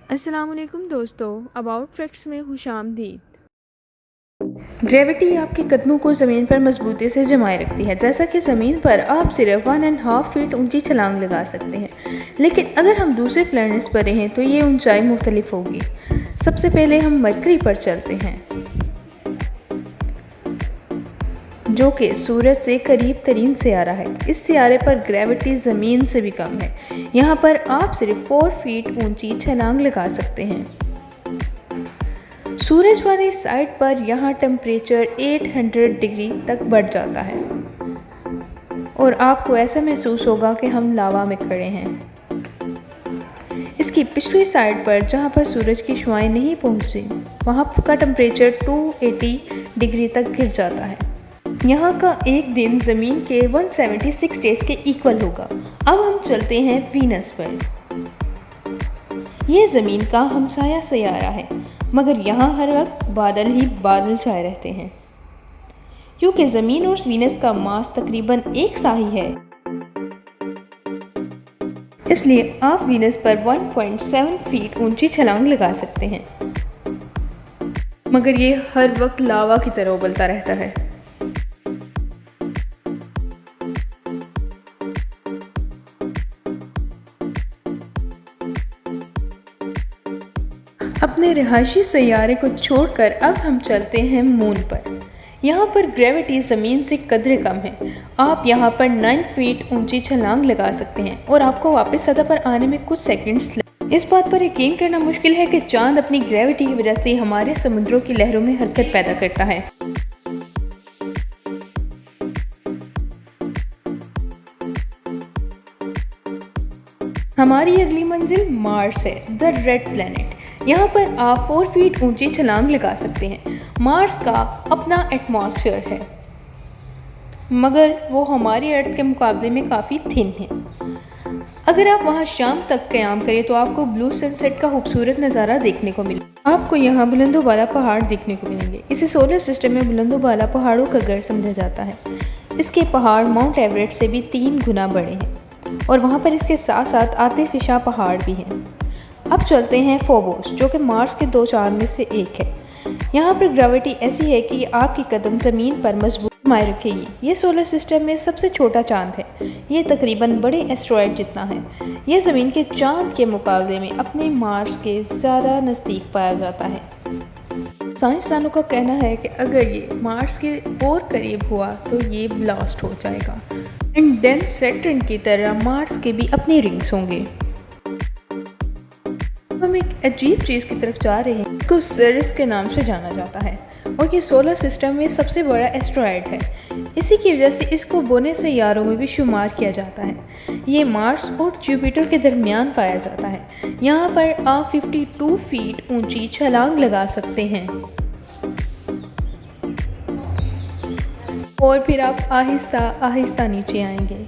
अस्सलामुअलैकुम दोस्तों, about facts में खुशामदीद। ग्रेविटी आपके कदमों को ज़मीन पर मजबूती से जमाए रखती है। जैसा कि ज़मीन पर आप सिर्फ 1.5 फीट ऊंची छलांग लगा सकते हैं, लेकिन अगर हम दूसरे प्लैनेट्स पर रहें तो ये ऊंचाई मुख्तलिफ होगी। सबसे पहले हम मरकरी पर चलते हैं, जो कि सूरज से करीब तरीन सियारा है। इस सियारे पर ग्रेविटी ज़मीन से भी कम है। यहाँ पर आप सिर्फ 4 फीट ऊंची छलांग लगा सकते हैं। सूरज वाली साइड पर यहाँ टेम्परेचर 800 डिग्री तक बढ़ जाता है और आपको ऐसा महसूस होगा कि हम लावा में खड़े हैं। इसकी पिछली साइड पर जहाँ पर सूरज की शुआएं नहीं पहुँचती, वहाँ का टेम्परेचर 280 डिग्री तक गिर जाता है। यहाँ का एक दिन ज़मीन के 176 डेज के इक्वल होगा। अब हम चलते हैं वीनस पर। यह ज़मीन का हमसाया सैयारा है, मगर यहाँ हर वक्त बादल ही बादल छाए रहते हैं। क्योंकि ज़मीन और वीनस का मास तकरीबन एक सा ही है, इसलिए आप वीनस पर 1.7 फीट ऊंची छलांग लगा सकते हैं, मगर ये हर वक्त लावा की तरह उबलता रहता है। अपने रिहायशी सैयारे को छोड़कर अब हम चलते हैं मून पर। यहाँ पर ग्रेविटी ज़मीन से कदरे कम है। आप यहाँ पर 9 फीट ऊंची छलांग लगा सकते हैं और आपको वापस सतह पर आने में कुछ सेकंड्स लगेंगे। इस बात पर यकीन करना मुश्किल है कि चांद अपनी ग्रेविटी की वजह से हमारे समुद्रों की लहरों में हरकत पैदा करता है। हमारी अगली मंजिल मार्स है, द रेड प्लैनेट। यहाँ पर आप 4 फीट ऊंची छलांग लगा सकते हैं। मार्स का अपना एटमॉस्फेयर है, मगर वो हमारी अर्थ के मुकाबले में काफ़ी थिन है। अगर आप वहाँ शाम तक क़याम करें तो आपको ब्लू सनसेट का खूबसूरत नज़ारा देखने को मिलेगा। आपको यहाँ बुलंदो बाला पहाड़ देखने को मिलेंगे। इसे सोलर सिस्टम में बुलंदो बाला पहाड़ों का घर समझा जाता है। इसके पहाड़ माउंट एवरेस्ट से भी 3 गुना बड़े हैं और वहाँ पर इसके साथ साथ आतिफिशा पहाड़ भी हैं। अब चलते हैं फोबोस, जो कि मार्स के 2 चांद में से एक है। यहाँ पर ग्रेविटी ऐसी है कि आपकी कदम ज़मीन पर मजबूत जमाए रखेगी। ये सोलर सिस्टम में सबसे छोटा चांद है। ये तकरीबन बड़े एस्टेरॉयड जितना है। ये ज़मीन के चांद के मुकाबले में अपने मार्स के ज़्यादा नज़दीक पाया जाता है। साइंसदानों का कहना है कि अगर ये मार्स के और करीब हुआ तो ये ब्लास्ट हो जाएगा एंड देन सैटर्न की तरह मार्स के भी अपने रिंग्स होंगे। हम एक अजीब चीज़ की तरफ जा रहे हैं, इसको सिरिस के नाम से जाना जाता है और ये सोलर सिस्टम में सबसे बड़ा एस्टेरॉयड है। इसी की वजह से इसको बोने सैयारों में भी शुमार किया जाता है। ये मार्स और जुपिटर के दरमियान पाया जाता है। यहाँ पर आप 52 फीट ऊंची छलांग लगा सकते हैं और फिर आप आहिस्ता आहिस्ता नीचे आएंगे।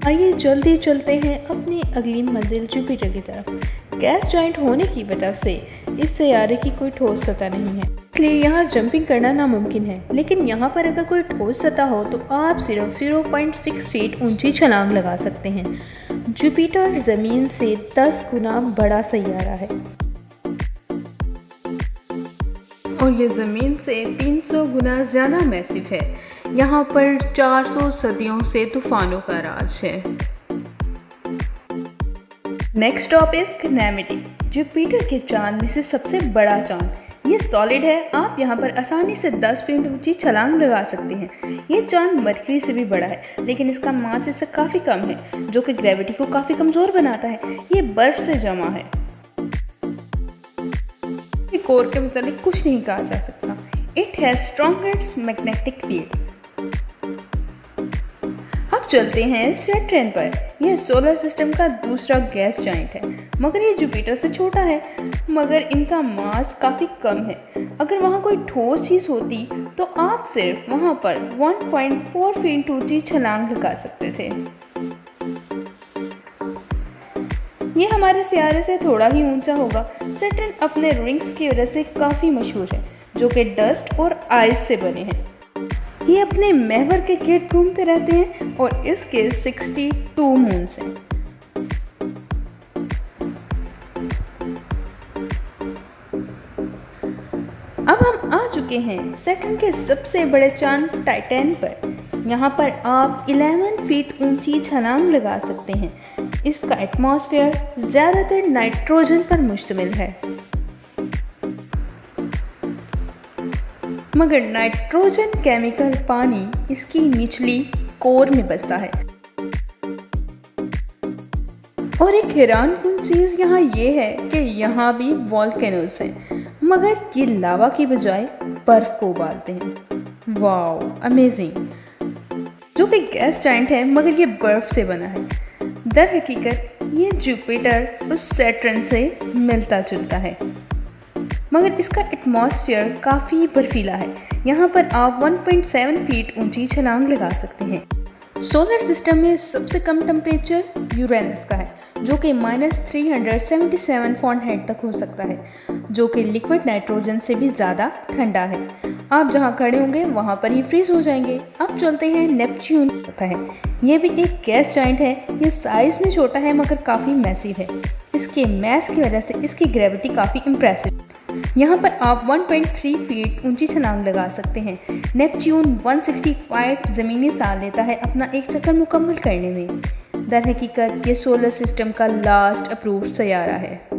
आइए जल्दी चलते हैं अपनी अगली मंजिल जुपिटर की तरफ। गैस जॉइंट होने की वजह से इस सैयारे की कोई ठोस सतह नहीं है, इसलिए यहाँ जंपिंग करना नामुमकिन है। लेकिन यहाँ पर अगर कोई ठोस सतह हो तो आप सिर्फ 0.6 फीट ऊंची छलांग लगा सकते हैं। जुपिटर ज़मीन से 10 गुना बड़ा सैयारा है और ये ज़मीन से 300 गुना ज़्यादा मैसिव है। यहाँ पर 400 सदियों से तूफानों का राज है। नेक्स्ट स्टॉप इज गैनेमिडी, जुपिटर के चांद में से सबसे बड़ा चांद। ये सॉलिड है। आप यहाँ पर आसानी से 10 फीट ऊंची छलांग लगा सकते हैं। ये चांद मरकरी से भी बड़ा है, लेकिन इसका मास इससे काफ़ी कम है, जो कि ग्रेविटी को काफ़ी कमज़ोर बनाता है। ये बर्फ से जमा है। कोर के मुताबिक कुछ नहीं कहा जा सकता। It has strongest magnetic field. अब चलते हैं सैटर्न पर। यह सोलर सिस्टम का दूसरा गैस जॉइंट है, मगर ये जुपिटर से छोटा है, मगर इनका मास काफ़ी कम है। अगर वहाँ कोई ठोस चीज़ होती तो आप सिर्फ वहाँ पर 1.4 फीट ऊंची छलांग लगा सकते थे। ये हमारे सियारे से थोड़ा ही ऊंचा होगा। सैटर्न अपने रिंग्स की वजह से काफ़ी मशहूर है, जो कि डस्ट और आइस से बने हैं। ये अपने महवर के गिर्द घूमते रहते हैं और इसके 62 मून्स हैं। चुके हैं सैटर्न के सबसे बड़े चांद टाइटैन पर। यहाँ पर आप 11 फीट ऊंची छलांग लगा सकते हैं। इसका एटमॉस्फेयर ज़्यादातर नाइट्रोजन पर मुश्तमिल है, मगर नाइट्रोजन केमिकल पानी इसकी निचली कोर में बसता है। और एक हैरानकुन चीज़ यहाँ ये है कि यहाँ भी वॉल्केनोस हैं, मगर ये लावा की बजाय बर्फ को उबालते हैं। Wow, amazing. जो कि गैस जाइंट है मगर ये बर्फ से बना है। दर हकीकत ये जुपिटर और सैटर्न से मिलता जुलता है, मगर इसका एटमॉस्फेयर काफ़ी बर्फीला है। यहाँ पर आप 1.7 फीट ऊंची छलांग लगा सकते हैं। सोलर सिस्टम में सबसे कम टेम्परेचर यूरेनस का है, जो कि -377 फ़ारेनहाइट तक हो सकता है, जो कि लिक्विड नाइट्रोजन से भी ज़्यादा ठंडा है। आप जहाँ खड़े होंगे वहाँ पर ही फ्रीज हो जाएंगे। अब चलते हैं नेपच्यून होता है। ये भी एक गैस जाइंट है। ये साइज़ में छोटा है मगर काफ़ी मैसिव है। इसके मैस की वजह से इसकी ग्रेविटी काफ़ी इम्प्रेसिव। यहाँ पर आप 1.3 फीट ऊंची छलांग लगा सकते हैं। नेपच्यून 165 ज़मीनी साल लेता है अपना एक चक्कर मुकम्मल करने में। दर हकीकत ये सोलर सिस्टम का लास्ट अप्रूव्ड सैयारा है।